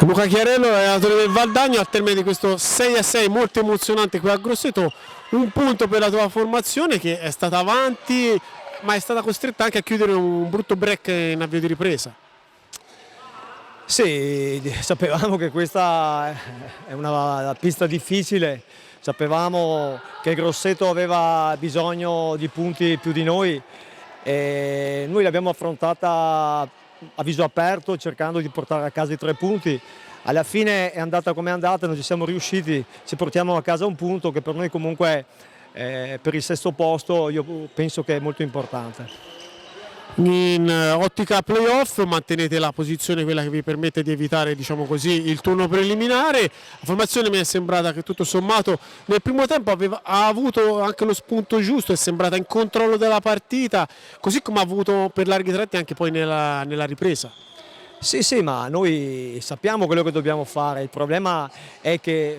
Luca Chiarello, allenatore del Valdagno, al termine di questo 6-6 molto emozionante qui a Grosseto, un punto per la tua formazione che è stata avanti ma è stata costretta anche a chiudere un brutto break in avvio di ripresa. Sì, sapevamo che questa è una pista difficile, sapevamo che Grosseto aveva bisogno di punti più di noi e noi l'abbiamo affrontata a viso aperto cercando di portare a casa i 3 punti. Alla fine è andata come è andata, non ci siamo riusciti, ci portiamo a casa un punto che per noi comunque per il 6° posto io penso che è molto importante. In ottica playoff mantenete la posizione, quella che vi permette di evitare, diciamo così, il turno preliminare. La formazione mi è sembrata che tutto sommato nel primo tempo ha avuto anche lo spunto giusto, è sembrata in controllo della partita, così come ha avuto per larghi tratti anche poi nella ripresa. Sì, ma noi sappiamo quello che dobbiamo fare, il problema è che,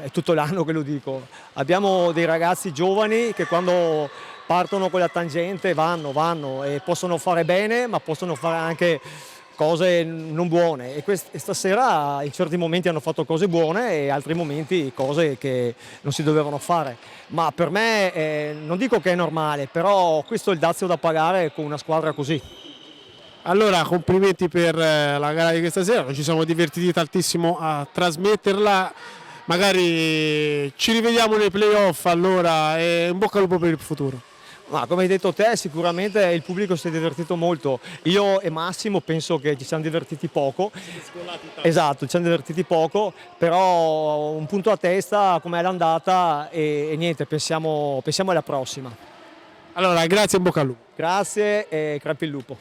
è tutto l'anno che lo dico, abbiamo dei ragazzi giovani che quando partono con la tangente vanno e possono fare bene ma possono fare anche cose non buone e stasera in certi momenti hanno fatto cose buone e altri momenti cose che non si dovevano fare, ma per me non dico che è normale, però questo è il dazio da pagare con una squadra così. Allora, complimenti per la gara di questa sera, ci siamo divertiti tantissimo a trasmetterla, magari ci rivediamo nei playoff allora e in bocca al lupo per il futuro. Ma come hai detto te, sicuramente il pubblico si è divertito molto. Io e Massimo penso che ci siamo divertiti poco. Esatto, ci siamo divertiti poco, però un punto a testa come è l'andata e niente, pensiamo alla prossima. Allora, grazie e in bocca al lupo. Grazie e crepi il lupo.